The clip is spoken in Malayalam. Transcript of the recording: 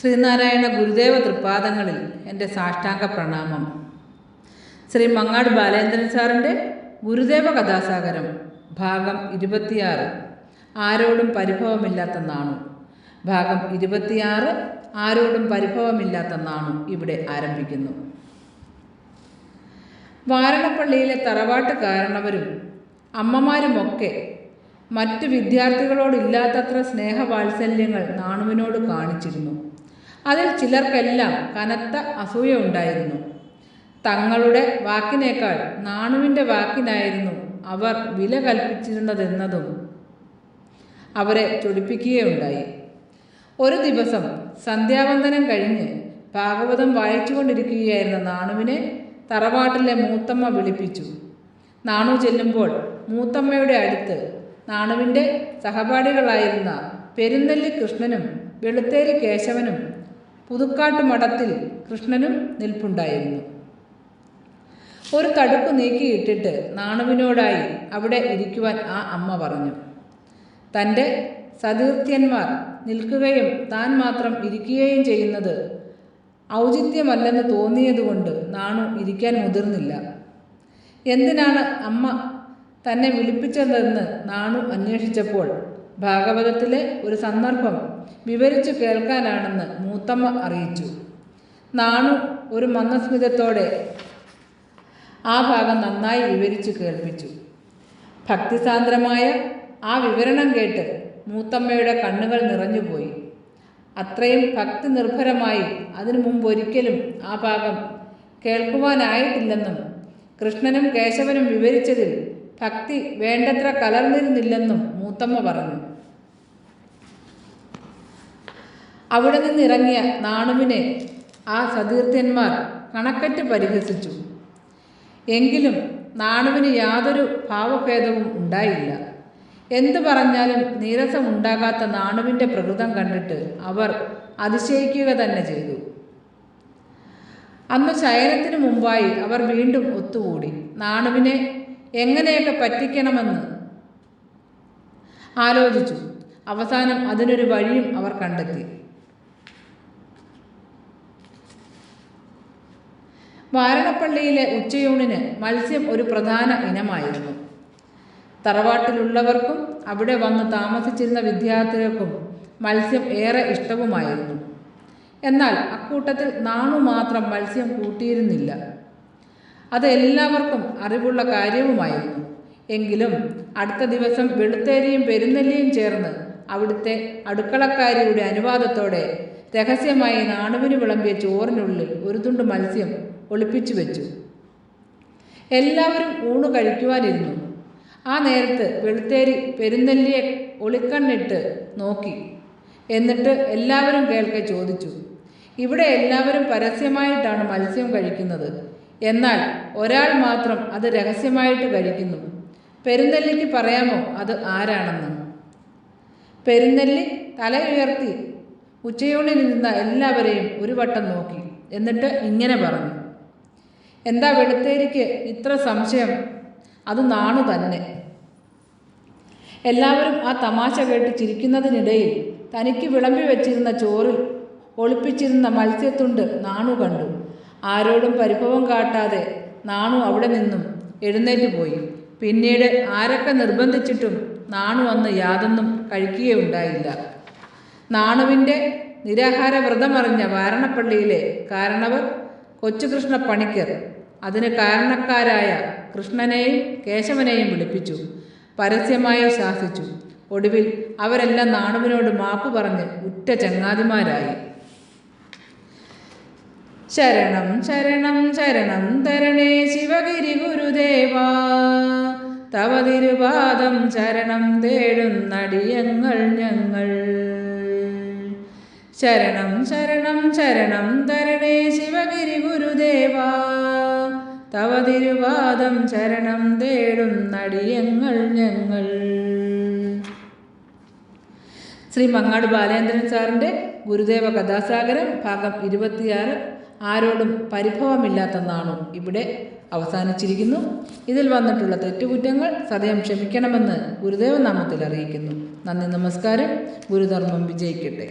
ശ്രീനാരായണ ഗുരുദേവ തൃപ്പാദങ്ങളിൽ എൻ്റെ സാഷ്ടാംഗ പ്രണാമം. ശ്രീ മങ്ങാട് ബാലേന്ദ്രൻ സാറിൻ്റെ ഗുരുദേവ കഥാസാഗരം ഭാഗം 26 ആരോടും പരിഭവമില്ലാത്ത നാണു. ഭാഗം 26 ആരോടും പരിഭവമില്ലാത്ത നാണു ഇവിടെ ആരംഭിക്കുന്നു. വാരണപ്പള്ളിയിലെ തറവാട്ട് കാരണവരും അമ്മമാരുമൊക്കെ മറ്റു വിദ്യാർത്ഥികളോടില്ലാത്തത്ര സ്നേഹവാത്സല്യങ്ങൾ നാണുവിനോട് കാണിച്ചിരുന്നു. അതിൽ ചിലർക്കെല്ലാം കനത്ത അസൂയ ഉണ്ടായിരുന്നു. തങ്ങളുടെ വാക്കിനേക്കാൾ നാണുവിൻ്റെ വാക്കിനായിരുന്നു അവർ വില കൽപ്പിച്ചിരുന്നതെന്നതും അവരെ ചൊടിപ്പിക്കുകയുണ്ടായി. ഒരു ദിവസം സന്ധ്യാവന്ദനം കഴിഞ്ഞ് ഭാഗവതം വായിച്ചുകൊണ്ടിരിക്കുകയായിരുന്ന നാണുവിനെ തറവാട്ടിലെ മൂത്തമ്മ വിളിപ്പിച്ചു. നാണു ചെല്ലുമ്പോൾ മൂത്തമ്മയുടെ അടുത്ത് നാണുവിൻ്റെ സഹപാഠികളായിരുന്ന പെരുന്നെല്ലി കൃഷ്ണനും വെളുത്തേരി കേശവനും പുതുക്കാട്ട് മഠത്തിൽ കൃഷ്ണനും നിൽപ്പുണ്ടായിരുന്നു. ഒരു തടുപ്പ് നീക്കിയിട്ടിട്ട് നാണുവിനോടായി അവിടെ ഇരിക്കുവാൻ ആ അമ്മ പറഞ്ഞു. തൻ്റെ സതീർത്ഥ്യന്മാർ നിൽക്കുകയും താൻ മാത്രം ഇരിക്കുകയും ചെയ്യുന്നത് ഔചിത്യമല്ലെന്ന് തോന്നിയതുകൊണ്ട് നാണു ഇരിക്കാൻ മുതിർന്നില്ല. എന്തിനാണ് അമ്മ തന്നെ വിളിപ്പിച്ചതെന്ന് നാണു അന്വേഷിച്ചപ്പോൾ ഭാഗവതത്തിലെ ഒരു സന്ദർഭം വിവരിച്ചു കേൾക്കാനാണെന്ന് മൂത്തമ്മ അറിയിച്ചു. നാണു ഒരു മന്ദസ്മിതത്തോടെ ആ ഭാഗം നന്നായി വിവരിച്ചു കേൾപ്പിച്ചു. ഭക്തിസാന്ദ്രമായ ആ വിവരണം കേട്ട് മൂത്തമ്മയുടെ കണ്ണുകൾ നിറഞ്ഞുപോയി. അത്രയും ഭക്തി നിർഭരമായി അതിനു മുമ്പൊരിക്കലും ആ ഭാഗം കേൾക്കുവാനായിട്ടില്ലെന്നും കൃഷ്ണനും കേശവനും വിവരിച്ചതിൽ ഭക്തി വേണ്ടത്ര കലർന്നിരുന്നില്ലെന്നും മൂത്തമ്മ പറഞ്ഞു. അവിടെ നിന്നിറങ്ങിയ നാണുവിനെ ആ സതീർത്ഥ്യന്മാർ കണക്കറ്റ് പരിഹസിച്ചു. എങ്കിലും നാണുവിന് യാതൊരു ഭാവഭേദവും ഉണ്ടായില്ല. എന്തു പറഞ്ഞാലും നീരസമുണ്ടാകാത്ത നാണുവിൻ്റെ പ്രകൃതം കണ്ടിട്ട് അവർ അതിശയിക്കുക തന്നെ ചെയ്തു. അന്ന് ശയനത്തിനു മുമ്പായി അവർ വീണ്ടും ഒത്തുകൂടി നാണുവിനെ എങ്ങനെയൊക്കെ പറ്റിക്കണമെന്ന് ആലോചിച്ചു. അവസാനം അതിനൊരു വഴിയും അവർ കണ്ടെത്തി. വാരണപ്പള്ളിയിലെ ഉച്ചയൂണിന് മത്സ്യം ഒരു പ്രധാന ഇനമായിരുന്നു. തറവാട്ടിലുള്ളവർക്കും അവിടെ വന്ന് താമസിച്ചിരുന്ന വിദ്യാർത്ഥികൾക്കും മത്സ്യം ഏറെ ഇഷ്ടവുമായിരുന്നു. എന്നാൽ അക്കൂട്ടത്തിൽ നാണു മാത്രം മത്സ്യം കൂട്ടിയിരുന്നില്ല. അത് എല്ലാവർക്കും അറിവുള്ള കാര്യവുമായിരുന്നു. എങ്കിലും അടുത്ത ദിവസം വെളുത്തേരിയും പെരുന്നെല്ലിയും ചേർന്ന് അവിടുത്തെ അടുക്കളക്കാരിയുടെ അനുവാദത്തോടെ രഹസ്യമായി നാണുവിന് വിളമ്പിയ ചോറിനുള്ളിൽ ഒരു തുണ്ട് മത്സ്യം ഒളിപ്പിച്ചു വെച്ചു. എല്ലാവരും ഊണ് കഴിക്കുവാനിരുന്നു. ആ നേരത്ത് വെളുത്തേരി പെരുന്നെല്ലിയെ ഒളിക്കണ്ണിട്ട് നോക്കി. എന്നിട്ട് എല്ലാവരും കേൾക്കെ ചോദിച്ചു, ഇവിടെ എല്ലാവരും പരസ്യമായിട്ടാണ് മത്സ്യം കഴിക്കുന്നത്, എന്നാൽ ഒരാൾ മാത്രം അത് രഹസ്യമായിട്ട് കഴിക്കുന്നു. പെരുന്നെല്ലിക്ക് പറയാമോ അത് ആരാണെന്ന്? പെരുന്നെല്ലി തല ഉയർത്തി ഉച്ചയൂണിലിരുന്ന എല്ലാവരെയും ഒരു വട്ടം നോക്കി. എന്നിട്ട് ഇങ്ങനെ പറഞ്ഞു, എന്താ വെളുത്തേരിക്ക് ഇത്ര സംശയം? അത് നാണു തന്നെ. എല്ലാവരും ആ തമാശ കേട്ട് ചിരിക്കുന്നതിനിടയിൽ തനിക്ക് വിളമ്പി വെച്ചിരുന്ന ചോറിൽ ഒളിപ്പിച്ചിരുന്ന മത്സ്യത്തുണ്ട് നാണു കണ്ടു. ആരോടും പരിഭവം കാട്ടാതെ നാണു അവിടെ നിന്നും എഴുന്നേറ്റ് പോയി. പിന്നീട് ആരൊക്കെ നിർബന്ധിച്ചിട്ടും നാണു അന്ന് യാതൊന്നും കഴിക്കുകയുണ്ടായില്ല. നാണുവിൻ്റെ നിരാഹാര വ്രതമറിഞ്ഞ വാരണപ്പള്ളിയിലെ കാരണവർ കൊച്ചുകൃഷ്ണ പണിക്കർ അതിന് കാരണക്കാരായ കൃഷ്ണനെയും കേശവനെയും വിളിപ്പിച്ചു. പരസ്യമായി ശാസിച്ചു. ഒടുവിൽ അവരെല്ലാം നാണുവിനോട് മാപ്പ് പറഞ്ഞ് ഉറ്റ ചങ്ങാതിമാരായി. ശരണം ശരണം ശരണം തരണേ ശിവഗിരി ഗുരുദേവാ, തവ തിരുപാദം ശരണം തേടുന്നടിയങ്ങൾ ഞങ്ങൾ. ശരണം ശരണം ശരണം തരണേ ശിവഗിരി ഗുരുദേവാ, തവ തിരുപാദം ശരണം തേടുന്നടിയങ്ങൾ ഞങ്ങൾ. ശ്രീ മങ്ങാട് ബാലേന്ദ്രൻ സാറിൻ്റെ ഗുരുദേവ കഥാസാഗരം ഭാഗം 26 ആരോടും പരിഭവമില്ലാത്ത നാണു ഇവിടെ അവസാനിച്ചിരിക്കുന്നു. ഇതിൽ വന്നിട്ടുള്ള തെറ്റുകുറ്റങ്ങൾ സദയം ക്ഷമിക്കണമെന്ന് ഗുരുദേവ നാമത്തിൽ അറിയിക്കുന്നു. നന്ദി, നമസ്കാരം. ഗുരുധർമ്മം വിജയിക്കട്ടെ.